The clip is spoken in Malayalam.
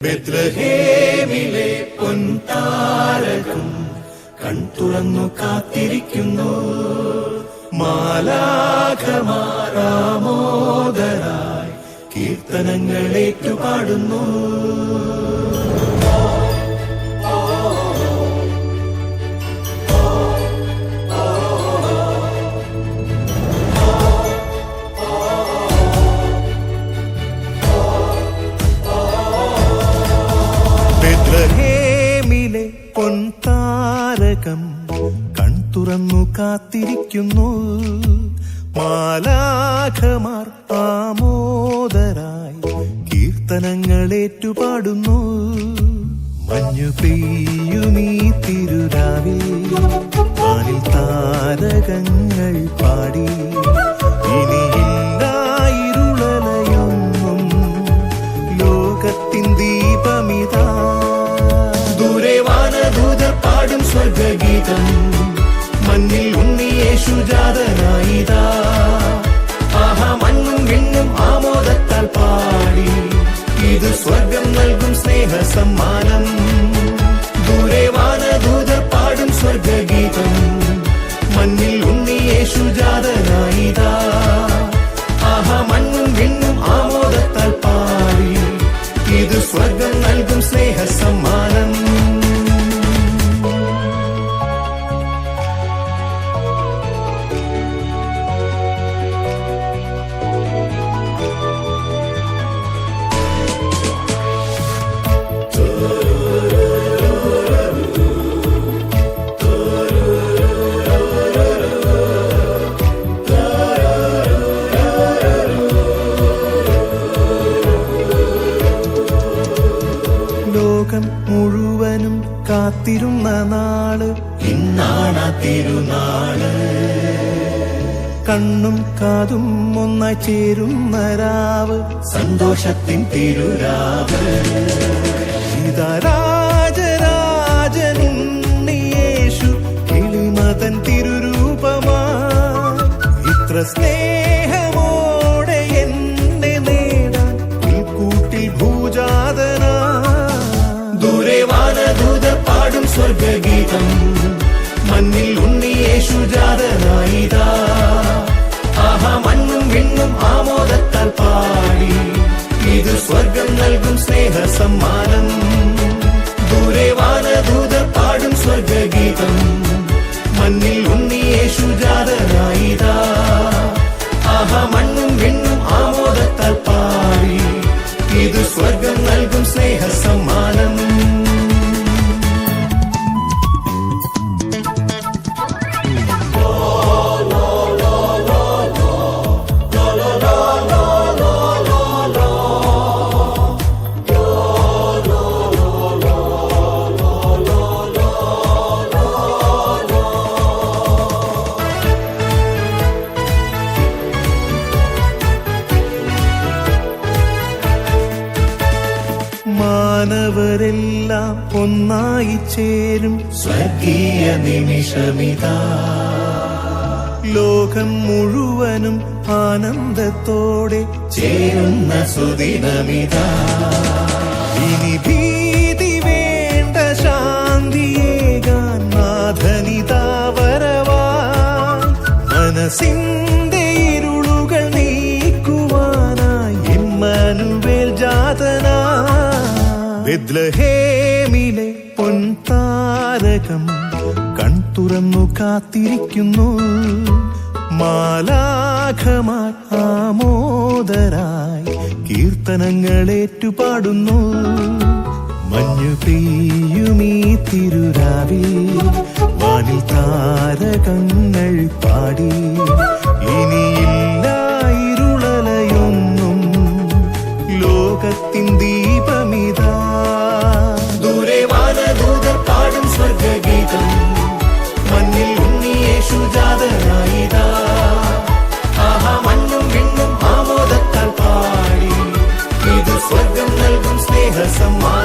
ബെത്ലഹേമിലെ പൊൻതാരകം കൺതുറന്നു കാത്തിരിക്കുന്നു. മാലാഖമാരാമോദരായി കീർത്തനങ്ങൾ ഏറ്റുപാടുന്നു. ബെത്ലഹേമിലെ പൊൻതാരകം കൺതുറന്നു കാത്തിരിക്കുന്നു. മാലാഖമാർ ആമോദരായി കീർത്തനങ്ങൾ ഏറ്റുപാടുന്നു. മഞ്ഞു പെയ്യുമീ തിരുരാവിൽ വാനിൽ താരകങ്ങൾ പാടി. ഇനിയില്ലായിരുളലയൊന്നും ലോകത്തിൻ ദീപമിതാ. ദൂരെ വാനദൂതർ പാടും സ്വർഗഗീതം. മഞ്ഞിൽ ഉണ്ണിയേശു ജാതനായിതാ. ആഹാ മണ്ണും വിണ്ണും ആമോദത്താൽ പാടി. ഇത് സ്വർഗം നൽകും സ്നേഹ സമ്മാനം. ദൂരെ വാനദൂതർ പാടും സ്വർഗഗീതം. മഞ്ഞിൽ ഉണ്ണിയേശു ജാതനായിതാ. ആഹാ മണ്ണും വിണ്ണും ആമോദത്താൽ പാടി. ഇത് സ്വർഗം നൽകും സ്നേഹ സമ്മാനം. ലോകം മുഴുവനും കാത്തിരുന്ന നാള് ഇന്നാണ് തിരുനാള്. കണ്ണും കാതും ഒന്നായി ചേരുന്ന രാവ്, സന്തോഷത്തിൻ തിരുരാവ്. ഇതാ രാജരാജനുണ്ണിയേശു കിളിമതൻ തിരുരൂപമാ. ഇത്ര സ്നേഹമോടെ എന്നെ നേടാൻ പുൽക്കൂട്ടിൽ ഭൂജാതനാ. ദൂരെ വാനദൂതർ പാടും സ്വർഗഗീതം. മഞ്ഞിൽ ഉണ്ണിയേശു ജാതനായിതാ. ആഹാ മണ്ണും വിണ്ണും ആമോദത്താൽ പാടി. ഇത് സ്വർഗം നൽകും സ്നേഹ സമ്മാനം. ദൂരെ വാനദൂതർ പാടും സ്വർഗഗീതം. മഞ്ഞിൽ ഉണ്ണിയേശു ജാതനായിതാ. ആഹാ മണ്ണും വിണ്ണും ആമോദത്താൽ പാടി. ഇത് സ്വർഗം നൽകും സ്നേഹ സമ്മാനം. മാനവരെല്ലാം ഒന്നായി ചേരും സ്വർഗീയ നിമിഷമിതാ. ലോകം മുഴുവനും ആനന്ദത്തോടെ ചേരുന്ന സുദിനമിതാ. ഇനി ഭീതി വേണ്ട, ശാന്തിയേകാൻ നാഥനിതാ വരവാൻ. മനസ്സിന്റെ ഇരുളുകൾ നീക്കുവാനായി ഇമ്മാനുവേൽ ജാതനാ. ബെത്ലഹേമിലെ പൊൻതാരകം കൺതുറന്നു കാത്തിരിക്കുന്നു. മാലാഖമാർ ആമോദരായി കീർത്തനങ്ങൾ ഏറ്റുപാടുന്നു. മഞ്ഞു പെയ്യുമീ തിരുരാവിൽ വാനിൽ താരകങ്ങൾ പാടി. ഇനിയില്ലായിരുളലയൊന്നും ലോകത്തിൻ ദീപമിതാ. ദൂരെ വാനദൂതർ പാടും സ്വർഗഗീതം. മഞ്ഞിൽ ഉണ്ണിയേശു ജാതനായിതാ. ആഹാ മണ്ണും വിണ്ണും ആമോദത്താൽ പാടി. ഇത് സ്വർഗം നൽകും സ്നേഹ സമ്മാനം.